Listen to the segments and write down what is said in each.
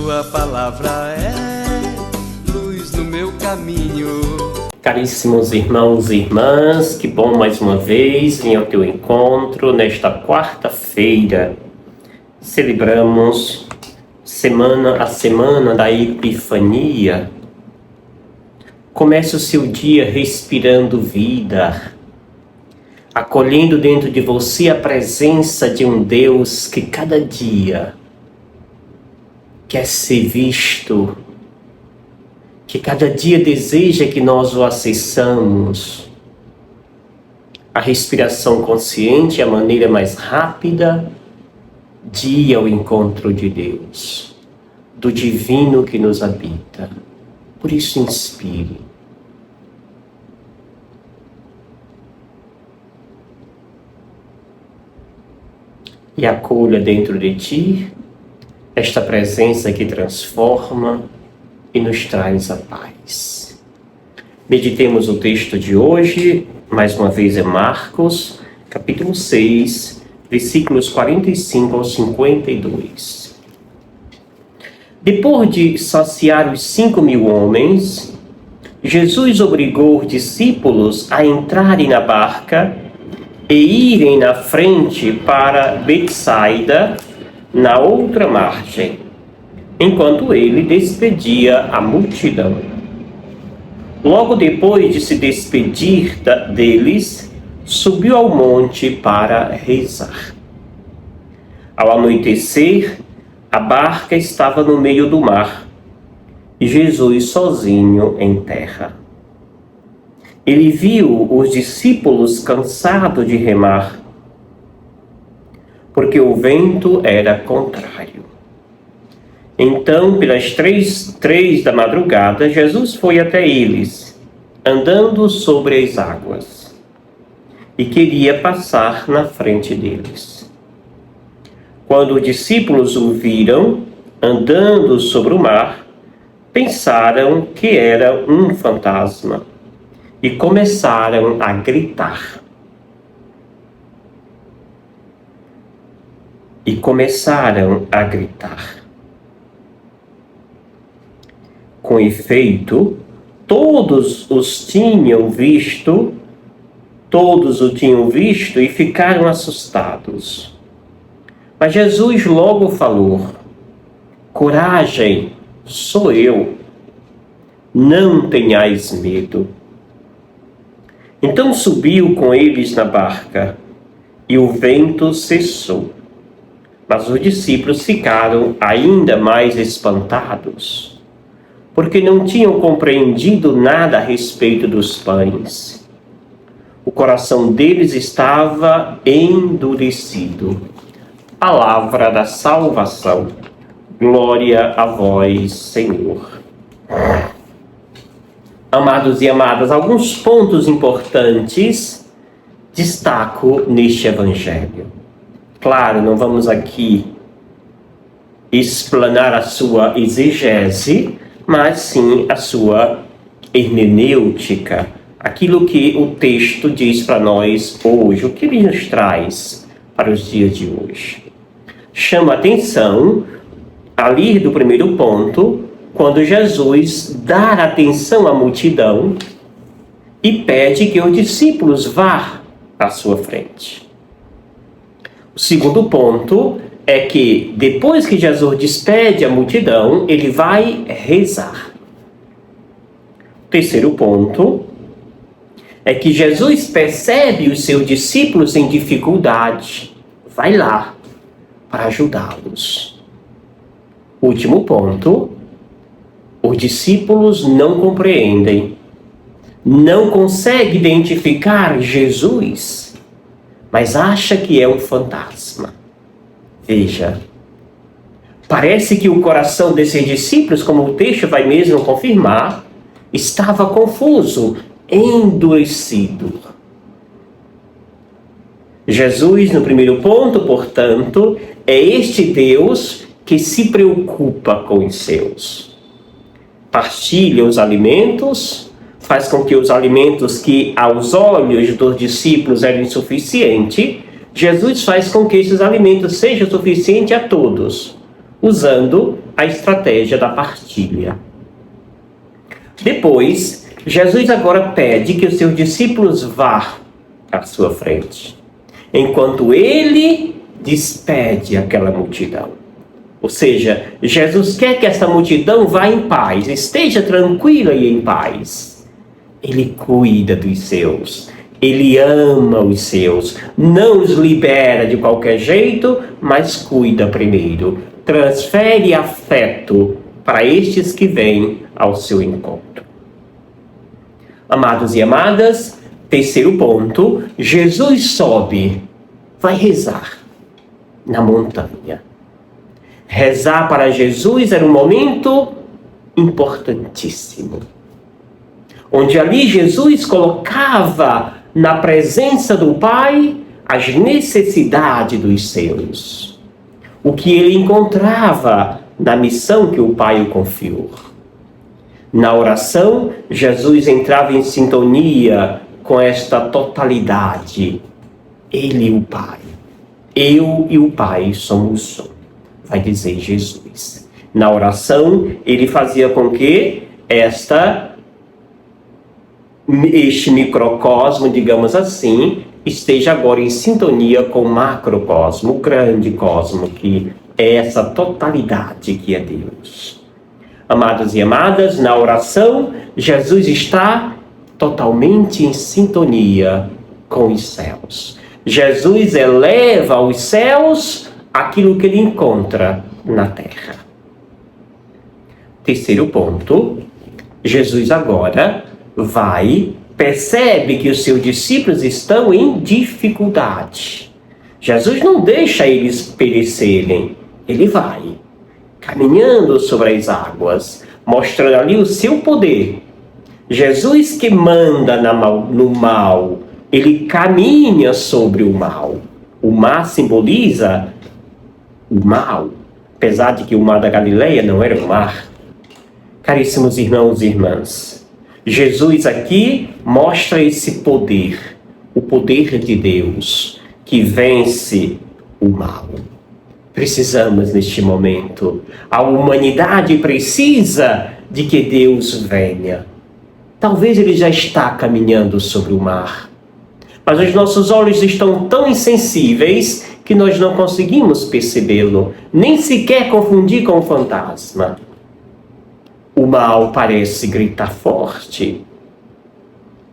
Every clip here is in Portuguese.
Tua palavra é luz no meu caminho. Caríssimos irmãos e irmãs, que bom mais uma vez vir ao teu encontro nesta quarta-feira. Celebramos a semana da Epifania. Comece o seu dia respirando vida, acolhendo dentro de você a presença de um Deus que cada dia quer ser visto, que cada dia deseja que nós o acessamos. A respiração consciente é a maneira mais rápida de ir ao encontro de Deus, do divino que nos habita. Por isso, inspire. E acolha dentro de ti esta presença que transforma e nos traz a paz. Meditemos o texto de hoje, mais uma vez é Marcos, capítulo 6, versículos 45 ao 52. Depois de saciar os 5.000 homens, Jesus obrigou os discípulos a entrarem na barca e irem na frente para Betsaida, na outra margem, enquanto ele despedia a multidão. Logo depois de se despedir deles, subiu ao monte para rezar. Ao anoitecer, a barca estava no meio do mar e Jesus sozinho em terra. Ele viu os discípulos cansados de remar, porque o vento era contrário. Então, pelas três da madrugada, Jesus foi até eles, andando sobre as águas, e queria passar na frente deles. Quando os discípulos o viram andando sobre o mar, pensaram que era um fantasma e começaram a gritar. Com efeito, todos o tinham visto e ficaram assustados. Mas Jesus logo falou: coragem, sou eu, não tenhais medo. Então subiu com eles na barca e o vento cessou. Mas os discípulos ficaram ainda mais espantados, porque não tinham compreendido nada a respeito dos pães. O coração deles estava endurecido. Palavra da salvação. Glória a vós, Senhor. Amados e amadas, alguns pontos importantes destaco neste evangelho. Claro, não vamos aqui explanar a sua exegese, mas sim a sua hermenêutica, aquilo que o texto diz para nós hoje, o que ele nos traz para os dias de hoje. Chama a atenção, ali do primeiro ponto, quando Jesus dá atenção à multidão e pede que os discípulos vá à sua frente. O segundo ponto é que depois que Jesus despede a multidão, ele vai rezar. O terceiro ponto é que Jesus percebe os seus discípulos em dificuldade, vai lá para ajudá-los. Último ponto, os discípulos não compreendem, não conseguem identificar Jesus, mas acha que é um fantasma. Veja, parece que o coração desses discípulos, como o texto vai mesmo confirmar, estava confuso, endurecido. Jesus, no primeiro ponto, portanto, é este Deus que se preocupa com os seus. Partilha os alimentos, faz com que os alimentos que aos olhos dos discípulos eram insuficientes, Jesus faz com que esses alimentos sejam suficientes a todos, usando a estratégia da partilha. Depois, Jesus agora pede que os seus discípulos vá à sua frente, enquanto ele despede aquela multidão. Ou seja, Jesus quer que essa multidão vá em paz, esteja tranquila e em paz. Ele cuida dos seus, ele ama os seus, não os libera de qualquer jeito, mas cuida primeiro, transfere afeto para estes que vêm ao seu encontro. Amados e amadas, terceiro ponto, Jesus sobe, vai rezar na montanha. Rezar para Jesus era um momento importantíssimo, onde ali Jesus colocava na presença do Pai as necessidades dos seus, o que ele encontrava na missão que o Pai o confiou. Na oração, Jesus entrava em sintonia com esta totalidade. Ele e o Pai. Eu e o Pai somos um, vai dizer Jesus. Na oração, ele fazia com que este microcosmo, digamos assim, esteja agora em sintonia com o macrocosmo, o grande cosmo, que é essa totalidade que é Deus. Amados e amadas, na oração, Jesus está totalmente em sintonia com os céus. Jesus eleva aos céus aquilo que ele encontra na terra. Terceiro ponto, Jesus agora percebe que os seus discípulos estão em dificuldade. Jesus não deixa eles perecerem, ele vai caminhando sobre as águas, mostrando ali o seu poder. Jesus que manda no mal, ele caminha sobre o mal. O mar simboliza o mal, apesar de que o mar da Galileia não era um mar. Caríssimos irmãos e irmãs, Jesus aqui mostra esse poder, o poder de Deus, que vence o mal. Precisamos neste momento, a humanidade precisa de que Deus venha. Talvez ele já está caminhando sobre o mar, mas os nossos olhos estão tão insensíveis que nós não conseguimos percebê-lo, nem sequer confundir com o fantasma. O mal parece gritar forte,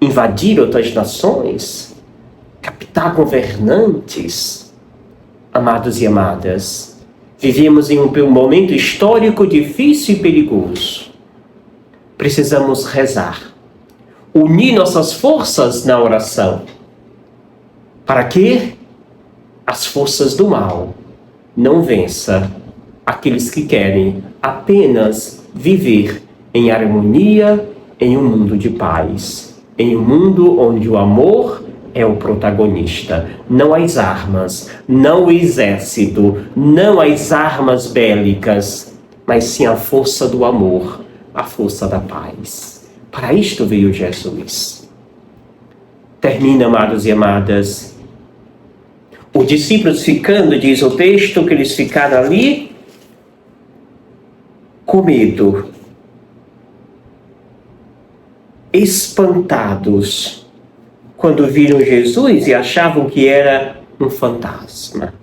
invadir outras nações, captar governantes. Amados e amadas, vivemos em um momento histórico difícil e perigoso. Precisamos rezar, unir nossas forças na oração, para que as forças do mal não vençam aqueles que querem apenas viver em harmonia, em um mundo de paz, em um mundo onde o amor é o protagonista, não as armas, não o exército, não as armas bélicas, mas sim a força do amor, a força da paz. Para isto veio Jesus. Termina, amados e amadas. Os discípulos ficando, diz o texto, que eles ficaram ali com medo, espantados, quando viram Jesus e achavam que era um fantasma.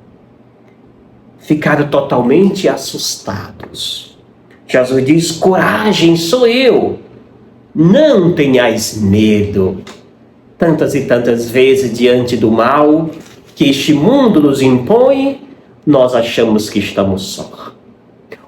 Ficaram totalmente assustados. Jesus diz: coragem, sou eu, não tenhais medo. Tantas e tantas vezes diante do mal que este mundo nos impõe, nós achamos que estamos só.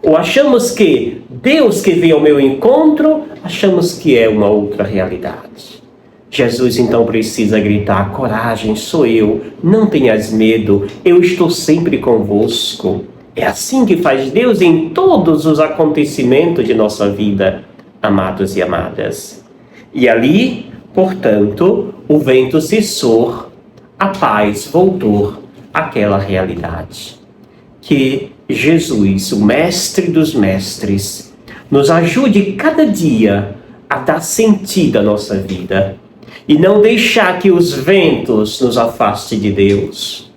Ou achamos que Deus que veio ao meu encontro, achamos que é uma outra realidade. Jesus então precisa gritar: coragem, sou eu, não tenhas medo, eu estou sempre convosco. É assim que faz Deus em todos os acontecimentos de nossa vida, amados e amadas. E ali, portanto, o vento cessou, a paz voltou àquela realidade. Que Jesus, o Mestre dos Mestres, nos ajude cada dia a dar sentido à nossa vida e não deixar que os ventos nos afastem de Deus.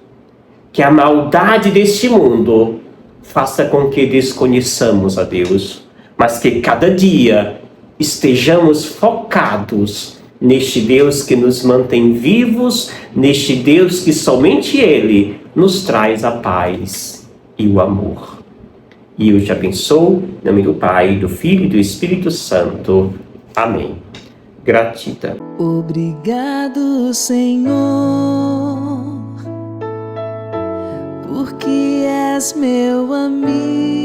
Que a maldade deste mundo faça com que desconheçamos a Deus, mas que cada dia estejamos focados neste Deus que nos mantém vivos, neste Deus que somente Ele nos traz a paz e o amor. E eu te abençoo, em nome do Pai, do Filho e do Espírito Santo. Amém. Gratidão. Obrigado, Senhor, porque és meu amigo.